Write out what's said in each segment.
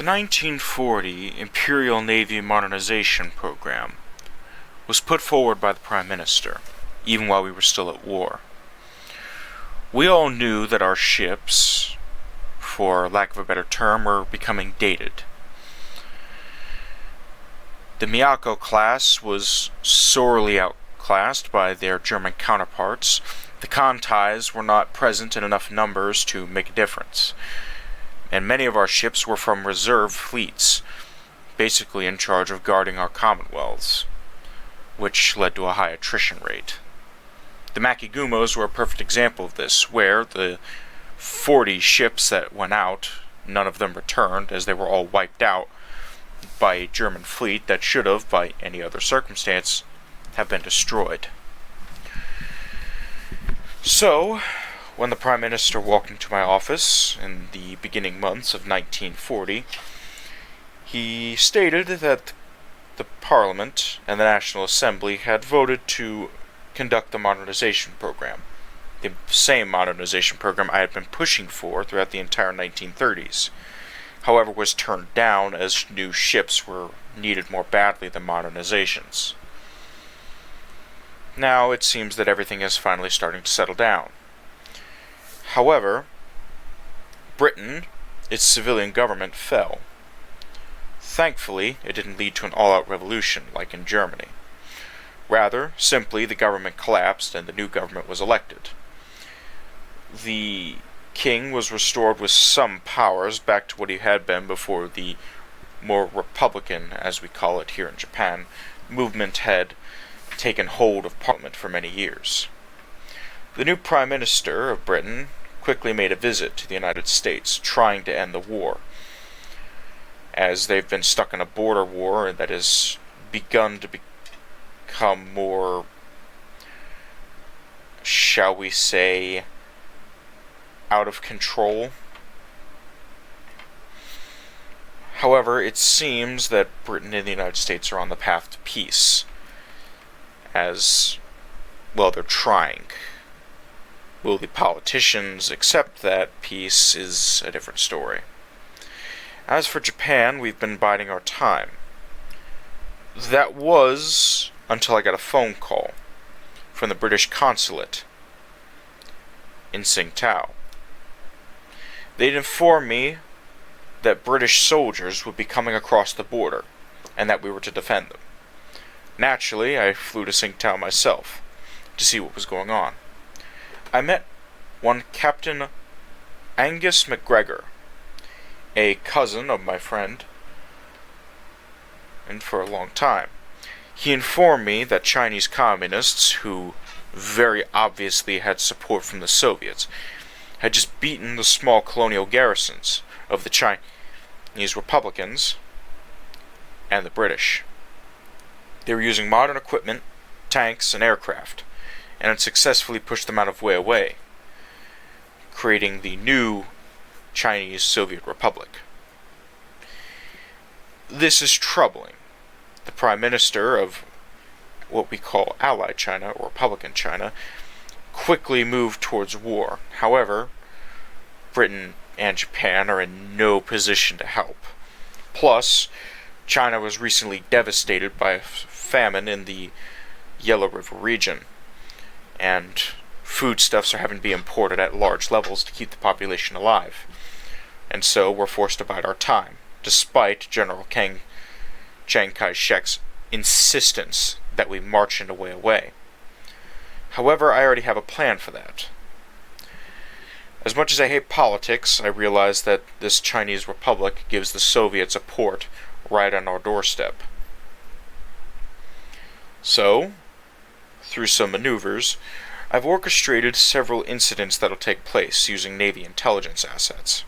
The 1940 Imperial Navy Modernization Program was put forward by the Prime Minister, even while we were still at war. We all knew that our ships, for lack of a better term, were becoming dated. The Miyako class was sorely outclassed by their German counterparts. The Kantais were not present in enough numbers to make a difference, and many of our ships were from reserve fleets, basically in charge of guarding our commonwealths, which led to a high attrition rate. The Makigumos were a perfect example of this, where the 40 ships that went out, none of them returned, as they were all wiped out by a German fleet that should have, by any other circumstance, have been destroyed. So, when the Prime Minister walked into my office in the beginning months of 1940, he stated that the Parliament and the National Assembly had voted to conduct the modernization program, the same modernization program I had been pushing for throughout the entire 1930s. However, was turned down as new ships were needed more badly than modernizations. Now it seems that everything is finally starting to settle down. However, Britain, its civilian government, fell. Thankfully, it didn't lead to an all-out revolution like in Germany. Rather, simply the government collapsed and the new government was elected. The king was restored with some powers back to what he had been before the more republican, as we call it here in Japan, movement had taken hold of Parliament for many years. The new Prime Minister of Britain quickly made a visit to the United States, trying to end the war, as they've been stuck in a border war that has begun to become more, shall we say, out of control. However, it seems that Britain and the United States are on the path to peace, as, well, they're trying. Will the politicians accept that peace is a different story. As for Japan, we've been biding our time. That was until I got a phone call from the British consulate in Tsingtao. They'd informed me that British soldiers would be coming across the border, and that we were to defend them. Naturally, I flew to Tsingtao myself to see what was going on. I met one Captain Angus McGregor, a cousin of my friend, and for a long time. He informed me that Chinese communists, who very obviously had support from the Soviets, had just beaten the small colonial garrisons of the Chinese Republicans and the British. They were using modern equipment, tanks, and aircraft, and had successfully pushed them out of Wei, creating the new Chinese Soviet Republic. This is troubling. The Prime Minister of what we call Allied China, or Republican China, quickly moved towards war. However, Britain and Japan are in no position to help. Plus, China was recently devastated by a famine in the Yellow River region, and foodstuffs are having to be imported at large levels to keep the population alive. And so we're forced to bide our time, despite General Chiang Kai-shek's insistence that we march into Wei. However, I already have a plan for that. As much as I hate politics, I realize that this Chinese Republic gives the Soviets a port right on our doorstep. So, through some maneuvers, I've orchestrated several incidents that'll take place using Navy intelligence assets,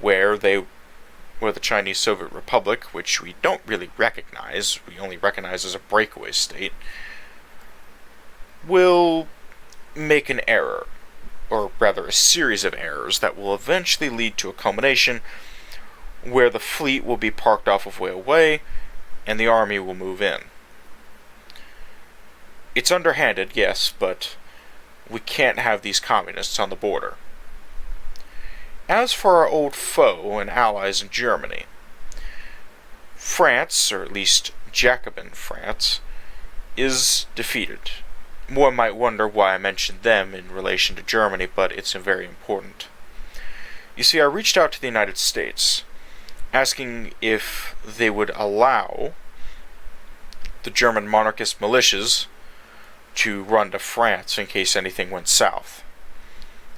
where the Chinese Soviet Republic, which we don't really recognize, we only recognize as a breakaway state, will make an error, or rather a series of errors that will eventually lead to a culmination where the fleet will be parked off of Wei and the army will move in. It's underhanded, yes, but we can't have these communists on the border. As for our old foe and allies in Germany, France, or at least Jacobin France, is defeated. One might wonder why I mentioned them in relation to Germany, but it's very important. You see, I reached out to the United States, asking if they would allow the German monarchist militias to run to France in case anything went south,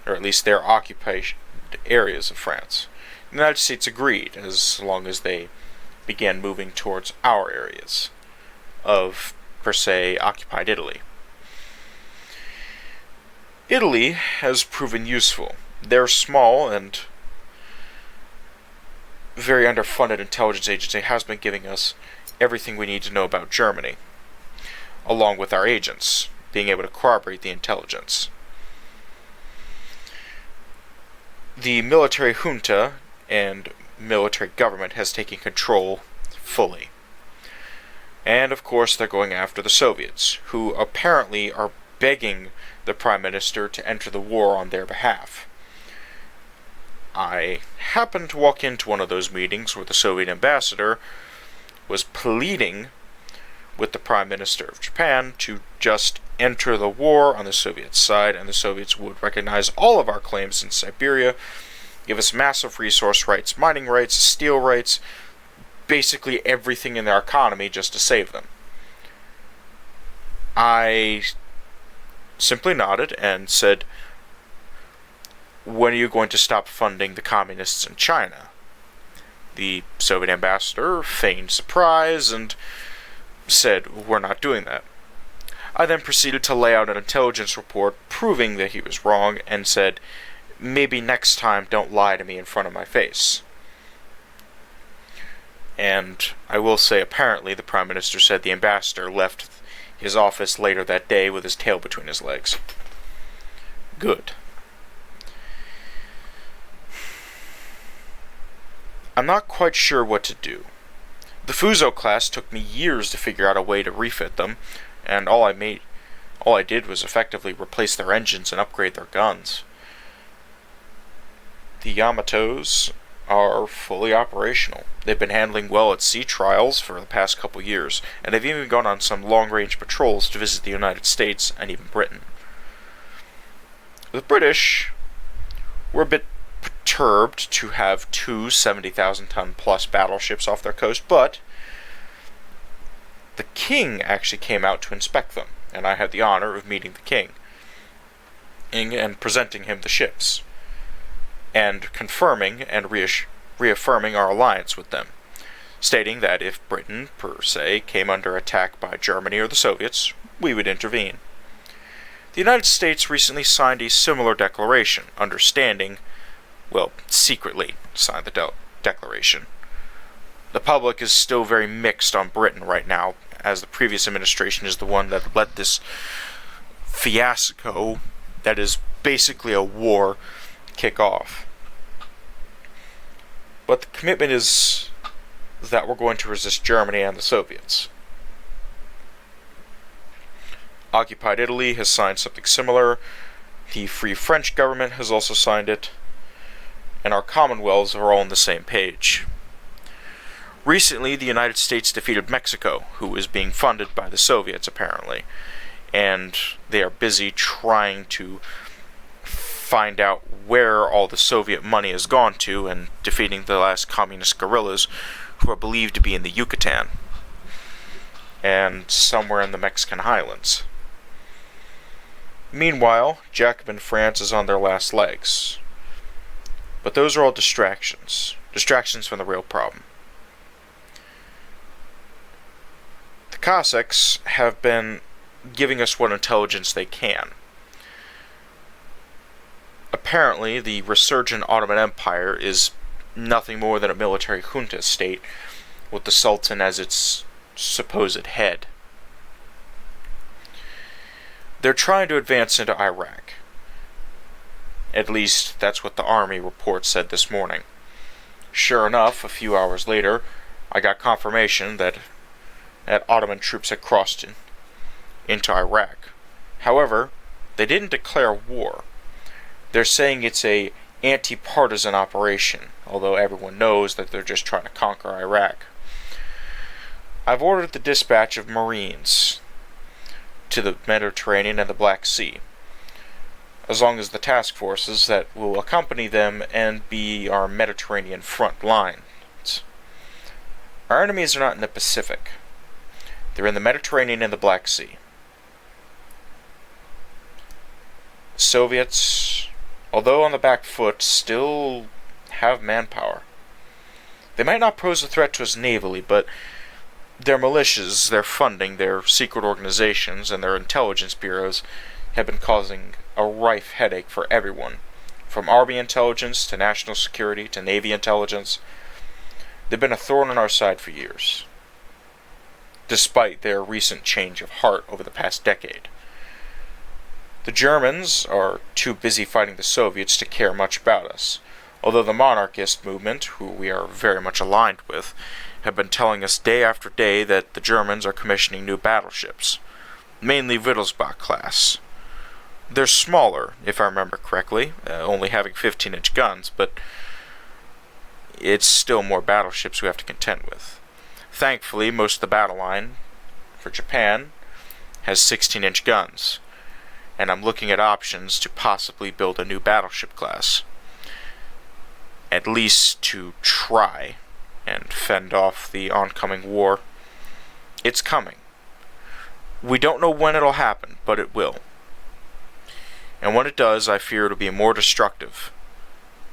or at least their occupation areas of France. The United States agreed, as long as they began moving towards our areas of, per se, occupied Italy. Italy has proven useful. Their small and very underfunded intelligence agency has been giving us everything we need to know about Germany, along with our agents being able to corroborate the intelligence. The military junta and military government has taken control fully. And of course they're going after the Soviets, who apparently are begging the Prime Minister to enter the war on their behalf. I happened to walk into one of those meetings where the Soviet ambassador was pleading with the Prime Minister of Japan to just enter the war on the Soviet side, and the Soviets would recognize all of our claims in Siberia, give us massive resource rights, mining rights, steel rights, basically everything in their economy just to save them. I simply nodded and said, when are you going to stop funding the communists in China? The Soviet ambassador feigned surprise and said, we're not doing that. I then proceeded to lay out an intelligence report proving that he was wrong and said, maybe next time don't lie to me in front of my face. And I will say, apparently, the Prime Minister said the ambassador left his office later that day with his tail between his legs. Good. I'm not quite sure what to do. The Fuso class took me years to figure out a way to refit them, and all I did was effectively replace their engines and upgrade their guns. The Yamatos are fully operational. They've been handling well at sea trials for the past couple years, and they've even gone on some long-range patrols to visit the United States and even Britain. The British were a bit perturbed to have two 70,000-ton plus battleships off their coast, but the King actually came out to inspect them, and I had the honor of meeting the King and presenting him the ships, and confirming and reaffirming our alliance with them, stating that if Britain, per se, came under attack by Germany or the Soviets, we would intervene. The United States recently signed a similar declaration, secretly signed the declaration. The public is still very mixed on Britain right now, as the previous administration is the one that let this fiasco, that is basically a war, kick off. But the commitment is that we're going to resist Germany and the Soviets. Occupied Italy has signed something similar. The Free French government has also signed it. And our commonwealths are all on the same page. Recently, the United States defeated Mexico, who is being funded by the Soviets, apparently. And they are busy trying to find out where all the Soviet money has gone to and defeating the last communist guerrillas who are believed to be in the Yucatan and somewhere in the Mexican highlands. Meanwhile, Jacobin France is on their last legs. But those are all distractions. Distractions from the real problem. The Cossacks have been giving us what intelligence they can. Apparently, the resurgent Ottoman Empire is nothing more than a military junta state, with the Sultan as its supposed head. They're trying to advance into Iraq. At least, that's what the army report said this morning. Sure enough, a few hours later, I got confirmation that Ottoman troops had crossed into Iraq. However, they didn't declare war. They're saying it's a anti-partisan operation, although everyone knows that they're just trying to conquer Iraq. I've ordered the dispatch of Marines to the Mediterranean and the Black Sea, as long as the task forces that will accompany them and be our Mediterranean front lines. Our enemies are not in the Pacific. They're in the Mediterranean and the Black Sea. Soviets, although on the back foot, still have manpower. They might not pose a threat to us navally, but their militias, their funding, their secret organizations, and their intelligence bureaus have been causing a rife headache for everyone, from Army intelligence to national security to Navy intelligence. They've been a thorn in our side for years, despite their recent change of heart over the past decade. The Germans are too busy fighting the Soviets to care much about us, although the monarchist movement, who we are very much aligned with, have been telling us day after day that the Germans are commissioning new battleships, mainly Wittelsbach class. They're smaller, if I remember correctly, only having 15-inch guns, but it's still more battleships we have to contend with. Thankfully, most of the battle line for Japan has 16-inch guns, and I'm looking at options to possibly build a new battleship class, at least to try and fend off the oncoming war. It's coming. We don't know when it'll happen, but it will. And when it does, I fear it'll be more destructive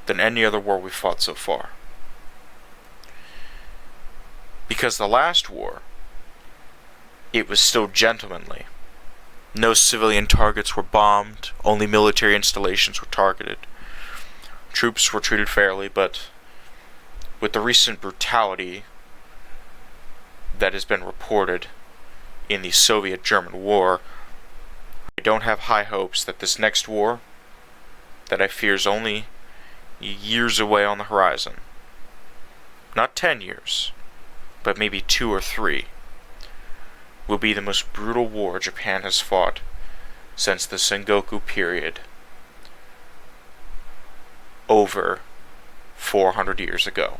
than any other war we've fought so far. Because the last war, it was still gentlemanly. No civilian targets were bombed, only military installations were targeted. Troops were treated fairly, but with the recent brutality that has been reported in the Soviet-German War, I don't have high hopes that this next war, that I fear is only years away on the horizon, not 10 years, but maybe 2 or 3, will be the most brutal war Japan has fought since the Sengoku period over 400 years ago.